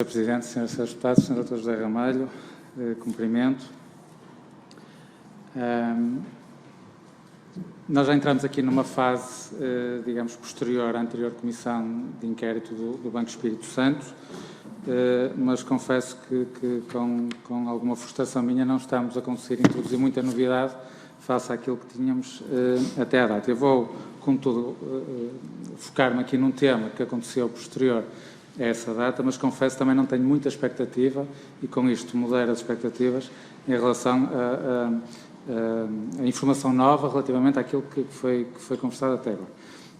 Sr. Presidente, Srs. e Srs. Deputados, Sr. Dr. José Ramalho, cumprimento. Nós já entramos aqui numa fase, digamos, posterior à anterior Comissão de Inquérito do Banco Espírito Santo, mas confesso que com alguma frustração minha não estamos a conseguir introduzir muita novidade face àquilo que tínhamos até à data. Eu vou, contudo, focar-me aqui num tema que aconteceu posterior a essa data, mas confesso também não tenho muita expectativa e com isto modero as expectativas em relação a informação nova relativamente àquilo que foi conversado até agora.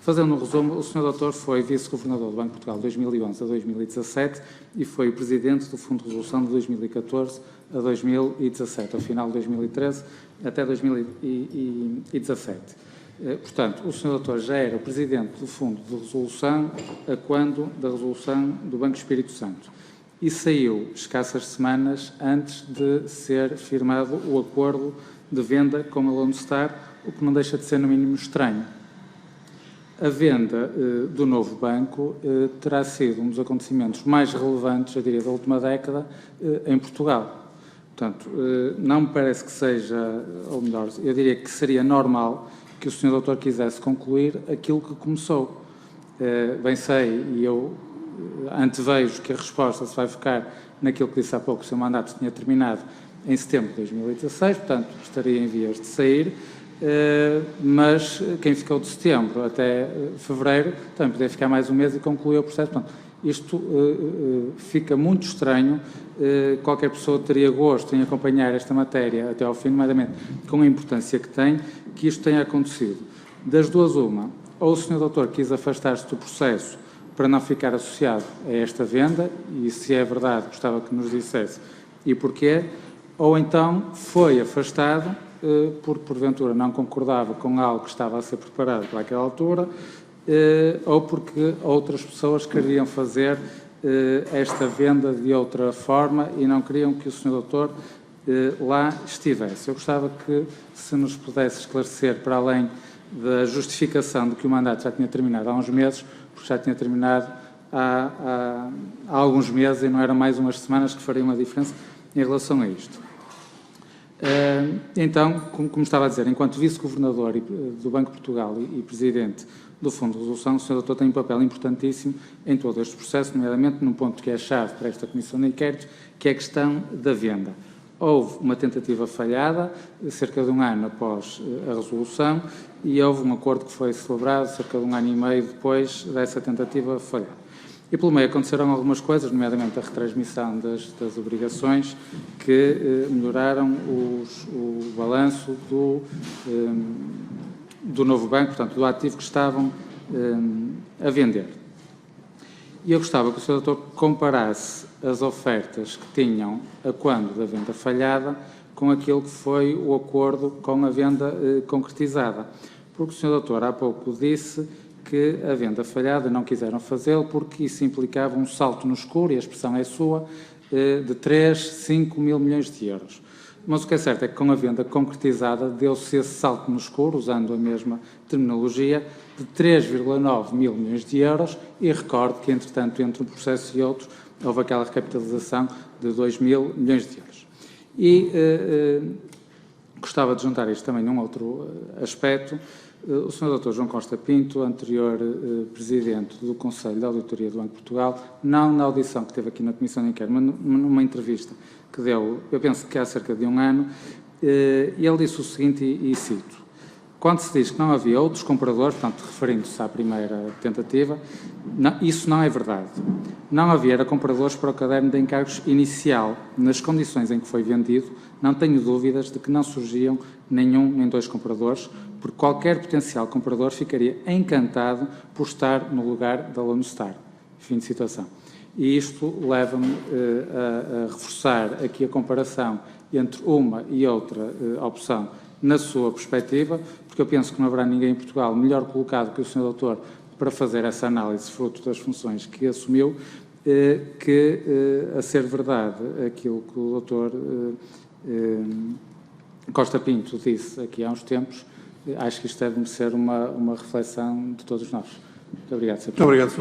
Fazendo um resumo, o Sr. Doutor foi Vice-Governador do Banco de Portugal de 2011 a 2017 e foi o Presidente do Fundo de Resolução de 2014 a 2017, ao final de 2013 até 2017. Portanto, o Sr. Doutor já era o Presidente do Fundo de Resolução a quando da resolução do Banco Espírito Santo e saiu escassas semanas antes de ser firmado o acordo de venda com a Lone Star, o que não deixa de ser no mínimo estranho. A venda do novo banco terá sido um dos acontecimentos mais relevantes, eu diria, da última década em Portugal. Portanto, não me parece que seja, ou melhor, eu diria que seria normal que o Sr. Doutor quisesse concluir aquilo que começou. Bem sei, e eu antevejo que a resposta se vai focar naquilo que disse há pouco, o seu mandato tinha terminado em setembro de 2016, portanto, estaria em vias de sair, mas quem ficou de setembro até fevereiro também poderia ficar mais um mês e concluir o processo. Portanto, isto fica muito estranho. Qualquer pessoa teria gosto em acompanhar esta matéria até ao fim, nomeadamente com a importância que tem, que isto tenha acontecido. Das duas, uma, ou o Sr. Doutor quis afastar-se do processo para não ficar associado a esta venda, e se é verdade, gostava que nos dissesse e porquê, ou então foi afastado porque porventura não concordava com algo que estava a ser preparado para aquela altura, ou porque outras pessoas queriam fazer esta venda de outra forma e não queriam que o Sr. Doutor lá estivesse. Eu gostava que se nos pudesse esclarecer, para além da justificação de que o mandato já tinha terminado há uns meses, porque já tinha terminado há alguns meses e não eram mais umas semanas que fariam uma diferença em relação a isto. Então, como estava a dizer, enquanto Vice-Governador do Banco de Portugal e Presidente do Fundo de Resolução, o Sr. Doutor tem um papel importantíssimo em todo este processo, nomeadamente num ponto que é a chave para esta Comissão de Inquérito, que é a questão da venda. Houve uma tentativa falhada, cerca de um ano após a resolução, e houve um acordo que foi celebrado cerca de um ano e meio depois dessa tentativa falhada. E pelo meio aconteceram algumas coisas, nomeadamente a retransmissão das obrigações, que melhoraram o balanço do novo banco, portanto, do ativo que estavam a vender. E eu gostava que o Sr. Doutor comparasse as ofertas que tinham a quando da venda falhada com aquilo que foi o acordo com a venda concretizada. Porque o Sr. Doutor há pouco disse que a venda falhada não quiseram fazê-lo porque isso implicava um salto no escuro, e a expressão é sua, de 3, 5 mil milhões de euros. Mas o que é certo é que com a venda concretizada deu-se esse salto no escuro, usando a mesma terminologia, de 3,9 mil milhões de euros, e recordo que, entretanto, entre um processo e outro, houve aquela recapitalização de 2 mil milhões de euros. E gostava de juntar isto também num outro aspecto. O Sr. Dr. João Costa Pinto, anterior Presidente do Conselho de Auditoria do Banco de Portugal, não na audição que teve aqui na Comissão de Inquérito, mas numa entrevista que deu, eu penso que há cerca de um ano, ele disse o seguinte, e cito: quando se diz que não havia outros compradores, portanto, referindo-se à primeira tentativa, isso não é verdade. Não havia compradores para o caderno de encargos inicial. Nas condições em que foi vendido, não tenho dúvidas de que não surgiam nenhum nem dois compradores, porque qualquer potencial comprador ficaria encantado por estar no lugar da Lone Star. Fim de citação. E isto leva-me a reforçar aqui a comparação entre uma e outra opção na sua perspectiva, porque eu penso que não haverá ninguém em Portugal melhor colocado que o Sr. Doutor para fazer essa análise fruto das funções que assumiu, que, a ser verdade, aquilo que o Dr. Costa Pinto disse aqui há uns tempos, acho que isto deve ser uma reflexão de todos nós. Muito obrigado, Sr. Presidente. Muito obrigado, Sr.